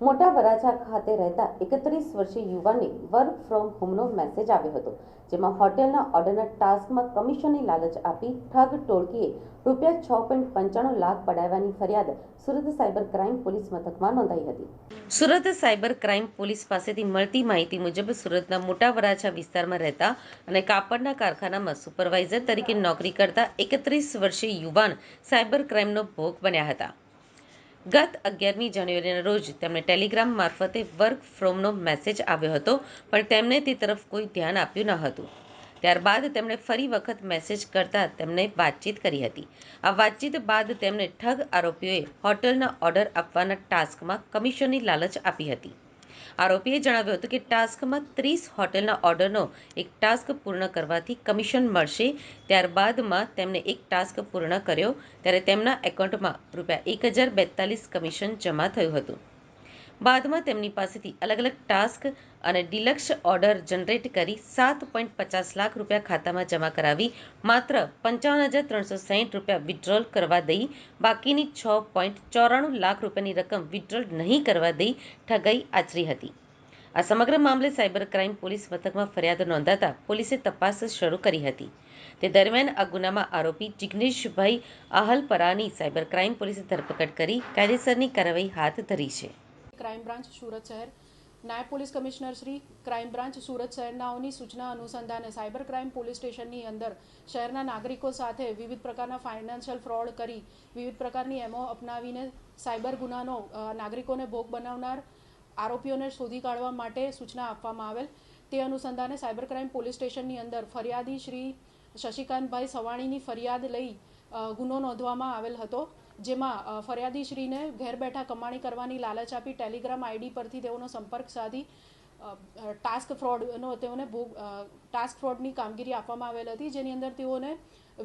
મોટા વરાછા ખાતે રહેતા 31 વર્ષીય યુવાનને વર્ક ફ્રોમ હોમનો મેસેજ આવ્યો હતો, જેમાં હોટેલના ઓર્ડરના ટાસ્કમાં કમિશનની લાલચ આપી ઠગ ટોળકીએ ₹6.95 લાખ પડાવવાની ફરિયાદ સુરત સાયબર ક્રાઇમ પોલીસ મથકમાં નોંધાઈ હતી. સુરત સાયબર ક્રાઇમ પોલીસ પાસેથી મળતી માહિતી મુજબ સુરતના મોટા વરાછા વિસ્તારમાં રહેતા અને કાપડના કારખાનામાં સુપરવાઇઝર તરીકે નોકરી કરતા 31 વર્ષીય યુવાન સાયબર ક્રાઇમનો ભોગ બન્યા હતા. ગત 11મી જાન્યુઆરીના રોજ તેમને ટેલિગ્રામ મારફતે વર્ક ફ્રોમનો મેસેજ આવ્યો હતો, પણ તેમણે તે તરફ કોઈ ધ્યાન આપ્યું ન હતું. ત્યારબાદ તેમણે ફરી વખત મેસેજ કરતા તેમને વાતચીત કરી હતી. આ વાતચીત બાદ તેમને ઠગ આરોપીઓએ હોટલના ઓર્ડર આપવાના ટાસ્કમાં કમિશનની લાલચ આપી હતી. આરોપીએ જણાવ્યું હતું કે ટાસ્કમાં 30 હોટલના ઓર્ડરનો એક ટાસ્ક પૂર્ણ કરવાથી કમિશન મળશે. ત્યારબાદમાં તેમણે એક ટાસ્ક પૂર્ણ કર્યો ત્યારે તેમના એકાઉન્ટમાં ₹1042 કમિશન જમા થયું હતું. બાદમાં તેમની પાસેથી અલગ અલગ ટાસ્ક અને ડિલક્સ ઓર્ડર જનરેટ કરી ₹7.50 લાખ ખાતામાં જમા કરાવી માત્ર ₹55,360 વિથડ્રોલ કરવા દઈ બાકીની ₹6.94 લાખની રકમ વિથડ્રોલ નહીં કરવા દઈ ઠગાઈ આચરી હતી. આ સમગ્ર મામલે સાયબર ક્રાઇમ પોલીસ મથકમાં ફરિયાદ નોંધાતા પોલીસે તપાસ શરૂ કરી હતી. તે દરમિયાન આ ગુનામાં આરોપી જિગ્નેશભાઈ આહલપરાની સાયબર ક્રાઇમ પોલીસે ધરપકડ કરી કાયદેસરની કાર્યવાહી હાથ ધરી છે. ક્રાઇમ બ્રાન્ચ સુરત શહેર નાયબ police commissioner Shri crime branch Surat શહેરનાઓની સૂચના અનુસંધાને સાયબર ક્રાઇમ પોલીસ સ્ટેશનની અંદર શહેરના નાગરિકો સાથે વિવિધ પ્રકારના ફાઇનાન્શિયલ ફ્રોડ કરી વિવિધ પ્રકારની એમો અપનાવીને સાયબર ગુનાનો નાગરિકોને ભોગ બનાવનાર આરોપીઓને શોધી કાઢવા માટે સૂચના આપવામાં આવેલ. તે અનુસંધાને સાયબર ક્રાઇમ પોલીસ સ્ટેશનની અંદર ફરિયાદી શ્રી શશિકાંતભાઈ સવાણીની ફરિયાદ લઈ ગુનો નોંધવામાં આવેલ હતો, જેમાં ફરિયાદીશ્રીને ઘેર બેઠા કમાણી કરવાની લાલચ આપી ટેલિગ્રામ આઈડી પરથી તેઓનો સંપર્ક સાધી ટાસ્ક ફ્રોડની કામગીરી આપવામાં આવેલ હતી, જેની અંદર તેઓને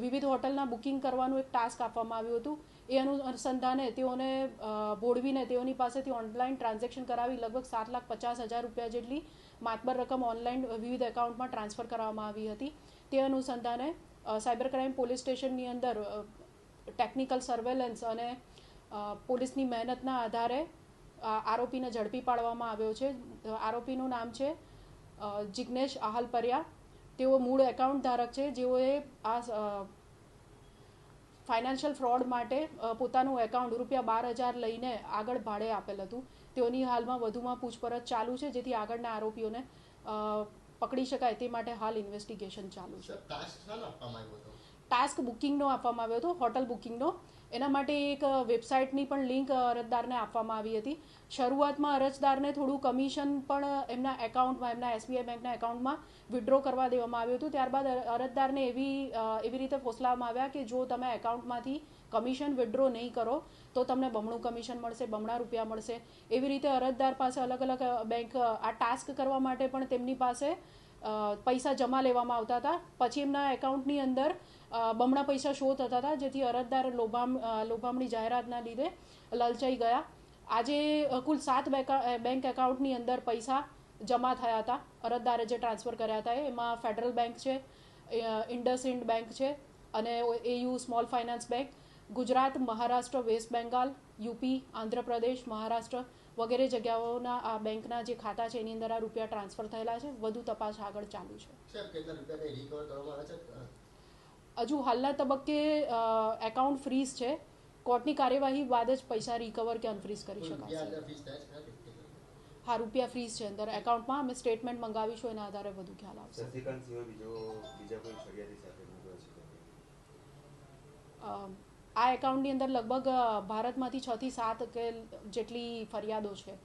વિવિધ હોટલના બુકિંગ કરવાનું એક ટાસ્ક આપવામાં આવ્યું હતું. એ અનુસંધાને તેઓને ભોળવીને તેઓની પાસેથી ઓનલાઈન ટ્રાન્ઝેક્શન કરાવી લગભગ ₹7,50,000 જેટલી માતબર રકમ ઓનલાઈન વિવિધ એકાઉન્ટમાં ટ્રાન્સફર કરવામાં આવી હતી. તે અનુસંધાને સાયબર ક્રાઇમ પોલીસ સ્ટેશનની અંદર ટેકનિકલ સર્વેલન્સ અને પોલીસની મહેનતના આધારે આરોપીને ઝડપી પાડવામાં આવ્યો છે. આરોપીનું નામ છે જિગ્નેશ આહલપરિયા. તેઓ મૂળ એકાઉન્ટ ધારક છે, જેઓએ આ ફાઇનાન્શિયલ ફ્રોડ માટે પોતાનું એકાઉન્ટ ₹12,000 લઈને આગળ ભાડે આપેલ હતું. તેઓની હાલમાં વધુમાં પૂછપરછ ચાલુ છે, જેથી આગળના આરોપીઓને પકડી શકાય તે માટે હાલ ઇન્વેસ્ટિગેશન ચાલુ છે. ટાસ્ક બુકિંગનો આપવામાં આવ્યો હતો, હોટલ બુકિંગનો. એના માટે એક વેબસાઇટની પણ લિંક અરજદારને આપવામાં આવી હતી. શરૂઆતમાં અરજદારને થોડું કમિશન પણ એમના એકાઉન્ટમાં, એમના SBI બેંકના એકાઉન્ટમાં વિડ્રો કરવા દેવામાં આવ્યું હતું. ત્યારબાદ અરજદારને એવી રીતે ફોસલાવવામાં આવ્યા કે જો તમે એકાઉન્ટમાંથી કમિશન વિડ્રો નહીં કરો તો તમને બમણું કમિશન મળશે, બમણા રૂપિયા મળશે. એવી રીતે અરજદાર પાસે અલગ અલગ બેંક આ ટાસ્ક કરવા માટે પણ તેમની પાસે પૈસા જમા લેવામાં આવતા હતા. પછી એમના એકાઉન્ટની અંદર બમણા પૈસા શો થતા હતા, જેથી અરજદાર લોભામણી જાહેરાતના લીધે લલચાઈ ગયા. આજે કુલ 7 બેંક એકાઉન્ટની અંદર પૈસા જમા થયા હતા. અરજદારે જે ટ્રાન્સફર કર્યા હતા એમાં ફેડરલ બેંક છે, ઇન્ડસઇન્ડ બેંક છે અને AU small finance bank. Gujarat, Maharashtra, waste Bengal, UP, Andhra Pradesh, Maharashtra વગેરે જગ્યાઓના આ બેંકના જે ખાતા છે એની અંદર આ રૂપિયા ટ્રાન્સફર થયેલા છે. વધુ તપાસ આગળ ચાલુ છે. હજુ હાલના તબક્કે એકાઉન્ટ ફ્રીઝ છે. કોર્ટની કાર્યવાહી બાદ જ પૈસા રિકવર કે અનફ્રીઝ કરી શકાશે. હા, રૂપિયા ફ્રીઝ છે અંદર એકાઉન્ટમાં. અમે સ્ટેટમેન્ટ મંગાવીશું, એના આધારે વધુ ખ્યાલ આવશે. આ એકાઉન્ટની અંદર લગભગ ભારતમાંથી 6 થી 7 જેટલી ફરિયાદો છે.